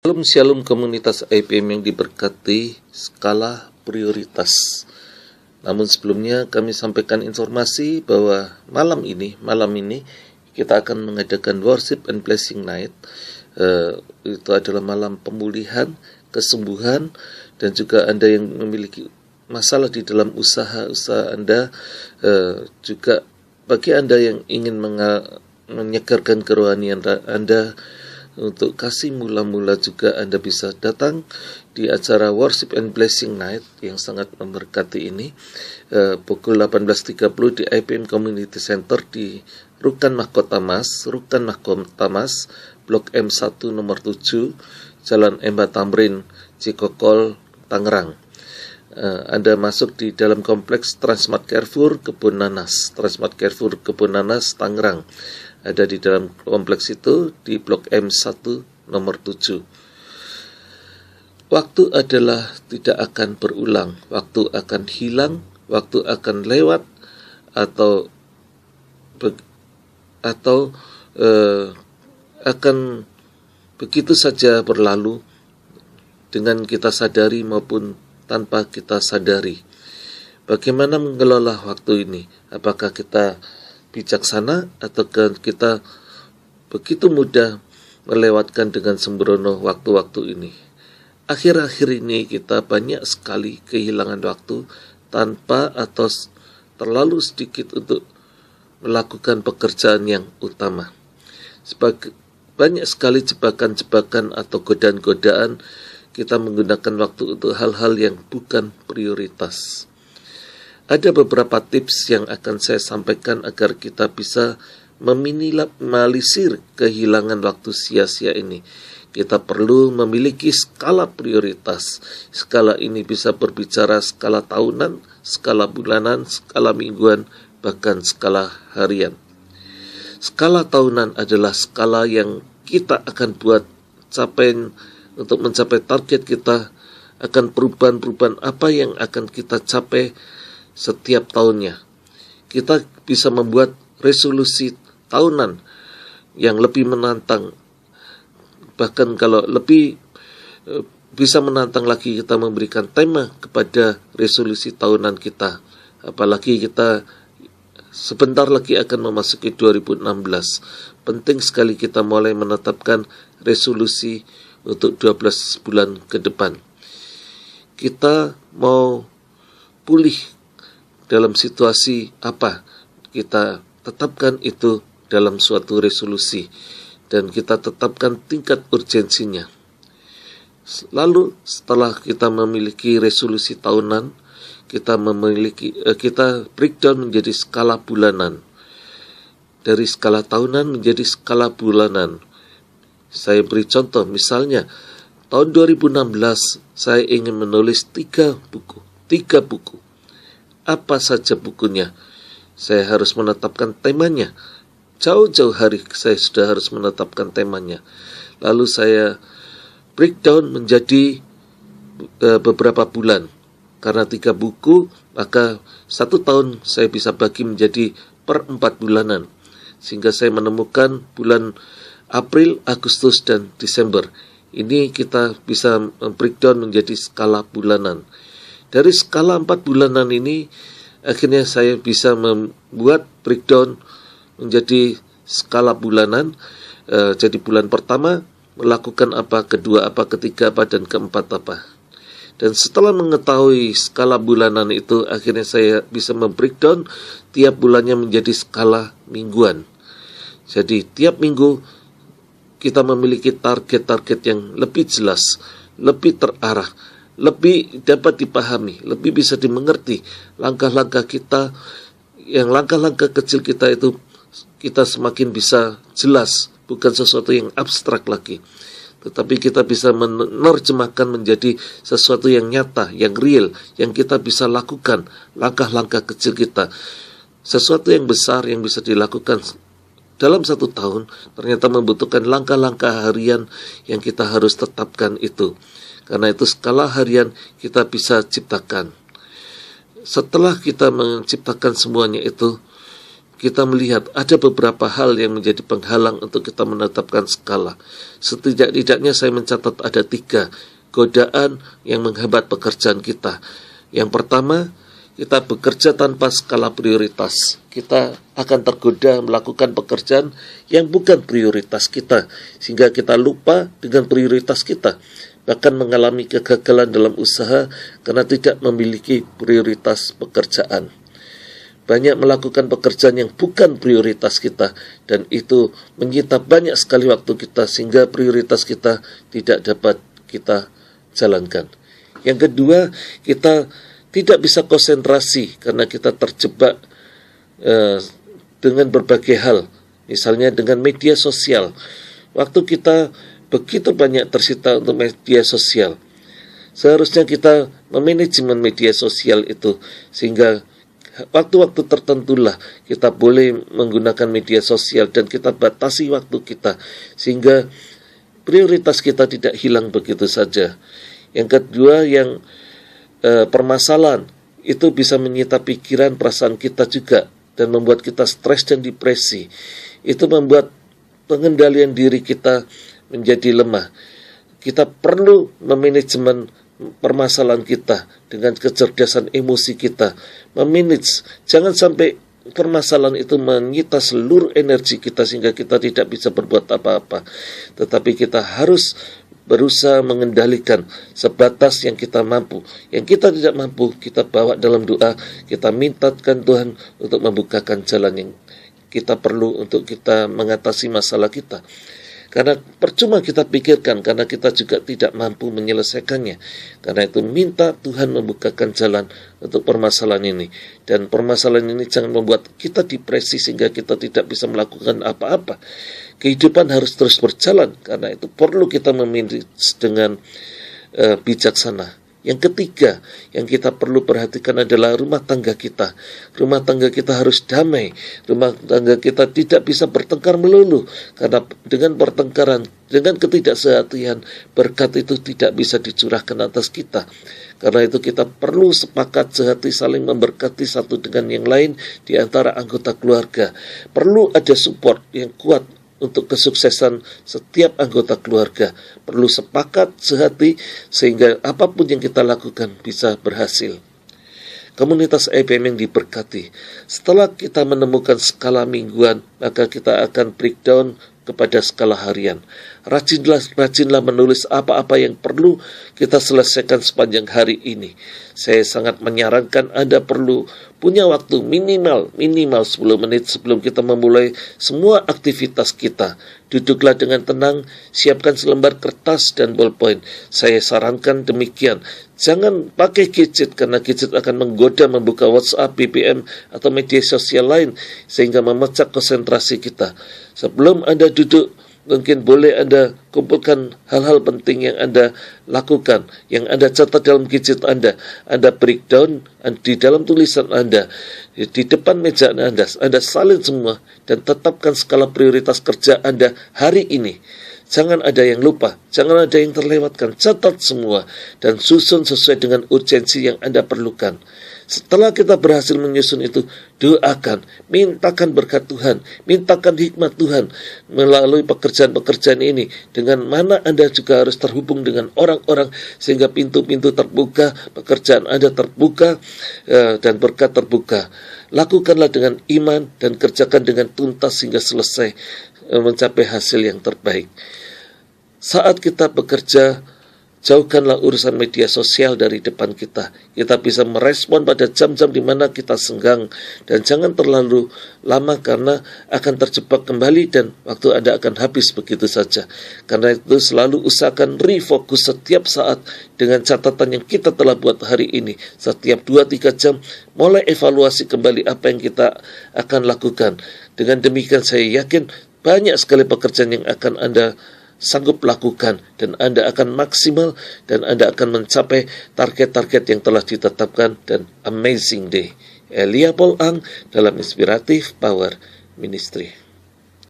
Shalom Shalom komunitas IPM yang diberkati, skala prioritas. Namun sebelumnya kami sampaikan informasi bahwa malam ini kita akan mengadakan worship and blessing night. Itu adalah malam pemulihan, kesembuhan, dan juga Anda yang memiliki masalah di dalam usaha Anda, juga bagi Anda yang ingin menyegarkan kerohanian Anda, untuk kasih mula-mula juga Anda bisa datang di acara Worship and Blessing Night yang sangat memberkati ini, pukul 18.30 di IPM Community Center di Rukan Mahkota Mas, Blok M1 nomor 7, Jalan Emba Tamrin, Cikokol, Tangerang. Anda masuk di dalam kompleks Transmart Carrefour Kebun Nanas, Tangerang. Ada di dalam kompleks itu di Blok M1 nomor 7. Waktu adalah tidak akan berulang, waktu akan hilang, waktu akan lewat atau akan begitu saja berlalu dengan kita sadari maupun tanpa kita sadari. Bagaimana mengelola waktu ini? Apakah kita bijaksana atau kita begitu mudah melewatkan dengan sembrono waktu-waktu ini? Akhir-akhir ini kita banyak sekali kehilangan waktu tanpa atau terlalu sedikit untuk melakukan pekerjaan yang utama. Banyak sekali jebakan-jebakan atau godaan-godaan kita menggunakan waktu untuk hal-hal yang bukan prioritas. Ada beberapa tips yang akan saya sampaikan agar kita bisa meminimalisir kehilangan waktu sia-sia ini. Kita perlu memiliki skala prioritas. Skala ini bisa berbicara skala tahunan, skala bulanan, skala mingguan, bahkan skala harian. Skala tahunan adalah skala yang kita akan buat untuk mencapai target kita, akan perubahan-perubahan apa yang akan kita capai setiap tahunnya. Kita bisa membuat resolusi tahunan yang lebih menantang. Bahkan kalau lebih bisa menantang lagi, kita memberikan tema kepada resolusi tahunan kita. Apalagi kita sebentar lagi akan memasuki 2016. Penting sekali kita mulai menetapkan resolusi untuk 12 bulan ke depan. Kita mau pulih dalam situasi apa, kita tetapkan itu dalam suatu resolusi dan kita tetapkan tingkat urgensinya. Lalu setelah kita memiliki resolusi tahunan, kita breakdown menjadi skala bulanan. Dari skala tahunan menjadi skala bulanan. Saya beri contoh, misalnya tahun 2016 saya ingin menulis 3 buku. Apa saja bukunya? Saya harus menetapkan temanya. Jauh-jauh hari saya sudah harus menetapkan temanya. Lalu saya breakdown menjadi beberapa bulan. Karena 3 buku, maka 1 tahun saya bisa bagi menjadi per 4 bulanan. Sehingga saya menemukan bulan April, Agustus, dan Desember. Ini kita bisa breakdown menjadi skala bulanan. Dari skala 4 bulanan ini, akhirnya saya bisa membuat breakdown menjadi skala bulanan. Jadi bulan pertama melakukan apa, kedua apa, ketiga apa, dan keempat apa. Dan setelah mengetahui skala bulanan itu, akhirnya saya bisa membreakdown tiap bulannya menjadi skala mingguan. Jadi tiap minggu kita memiliki target-target yang lebih jelas, lebih terarah, lebih dapat dipahami, lebih bisa dimengerti langkah-langkah kita, yang langkah-langkah kecil kita itu kita semakin bisa jelas, bukan sesuatu yang abstrak lagi, tetapi kita bisa menerjemahkan menjadi sesuatu yang nyata, yang real, yang kita bisa lakukan, langkah-langkah kecil kita. Sesuatu yang besar yang bisa dilakukan dalam 1 tahun ternyata membutuhkan langkah-langkah harian yang kita harus tetapkan itu. Karena itu skala harian kita bisa ciptakan. Setelah kita menciptakan semuanya itu, kita melihat ada beberapa hal yang menjadi penghalang untuk kita menetapkan skala. Setidak-tidaknya saya mencatat ada 3 godaan yang menghambat pekerjaan kita. Yang pertama, kita bekerja tanpa skala prioritas. Kita akan tergoda melakukan pekerjaan yang bukan prioritas kita, sehingga kita lupa dengan prioritas kita. Bahkan mengalami kegagalan dalam usaha karena tidak memiliki prioritas pekerjaan. Banyak melakukan pekerjaan yang bukan prioritas kita, dan itu menyita banyak sekali waktu kita sehingga prioritas kita tidak dapat kita jalankan. Yang kedua, kita tidak bisa konsentrasi karena kita terjebak dengan berbagai hal, misalnya dengan media sosial. Waktu kita begitu banyak tersita untuk media sosial. Seharusnya kita memanajemen media sosial itu, sehingga waktu-waktu tertentulah kita boleh menggunakan media sosial dan kita batasi waktu kita, sehingga prioritas kita tidak hilang begitu saja. Yang kedua, yang permasalahan itu bisa menyita pikiran, perasaan kita juga, dan membuat kita stres dan depresi. Itu membuat pengendalian diri kita menjadi lemah. Kita perlu memanajemen permasalahan kita dengan kecerdasan emosi kita, memanage. Jangan sampai permasalahan itu menyita seluruh energi kita sehingga kita tidak bisa berbuat apa-apa. Tetapi kita harus berusaha mengendalikan sebatas yang kita mampu. Yang kita tidak mampu, kita bawa dalam doa, kita mintakan Tuhan untuk membukakan jalan yang kita perlu untuk kita mengatasi masalah kita. Karena percuma kita pikirkan, karena kita juga tidak mampu menyelesaikannya. Karena itu minta Tuhan membukakan jalan untuk permasalahan ini. Dan permasalahan ini jangan membuat kita depresi sehingga kita tidak bisa melakukan apa-apa. Kehidupan harus terus berjalan, karena itu perlu kita memilih dengan bijaksana. Yang ketiga, yang kita perlu perhatikan adalah rumah tangga kita. Rumah tangga kita harus damai. Rumah tangga kita tidak bisa bertengkar melulu. Karena dengan pertengkaran, dengan ketidaksehatian, berkat itu tidak bisa dicurahkan atas kita. Karena itu kita perlu sepakat sehati saling memberkati satu dengan yang lain di antara anggota keluarga. Perlu ada support yang kuat untuk kesuksesan setiap anggota keluarga. Perlu sepakat sehati sehingga apapun yang kita lakukan bisa berhasil. Komunitas IPM yang diberkati, setelah kita menemukan skala mingguan, maka kita akan breakdown kepada skala harian. Rajinlah menulis apa-apa yang perlu kita selesaikan sepanjang hari ini. Saya sangat menyarankan Anda perlu punya waktu minimal 10 menit sebelum kita memulai semua aktivitas kita. Duduklah dengan tenang, siapkan selembar kertas dan ballpoint. Saya sarankan demikian. Jangan pakai gadget, karena gadget akan menggoda membuka WhatsApp, BBM, atau media sosial lain sehingga memecah konsentrasi kita. Sebelum Anda duduk, mungkin boleh Anda kumpulkan hal-hal penting yang Anda lakukan, yang Anda catat dalam gadget Anda. Anda breakdown di dalam tulisan Anda, di depan meja Anda salin semua dan tetapkan skala prioritas kerja Anda hari ini. Jangan ada yang lupa, jangan ada yang terlewatkan. Catat semua dan susun sesuai dengan urgensi yang Anda perlukan. Setelah kita berhasil menyusun itu, doakan, mintakan berkat Tuhan, mintakan hikmat Tuhan melalui pekerjaan-pekerjaan ini. Dengan mana Anda juga harus terhubung dengan orang-orang sehingga pintu-pintu terbuka, pekerjaan Anda terbuka, dan berkat terbuka. Lakukanlah dengan iman dan kerjakan dengan tuntas sehingga selesai mencapai hasil yang terbaik. Saat kita bekerja, jauhkanlah urusan media sosial dari depan kita. Kita bisa merespon pada jam-jam di mana kita senggang. Dan jangan terlalu lama karena akan terjebak kembali dan waktu Anda akan habis begitu saja. Karena itu selalu usahakan refocus setiap saat dengan catatan yang kita telah buat hari ini. Setiap 2-3 jam mulai evaluasi kembali apa yang kita akan lakukan. Dengan demikian saya yakin banyak sekali pekerjaan yang akan Anda sanggup lakukan dan Anda akan maksimal dan Anda akan mencapai target-target yang telah ditetapkan dan amazing day. Elia Paul Ang dalam Inspiratif Power Ministry.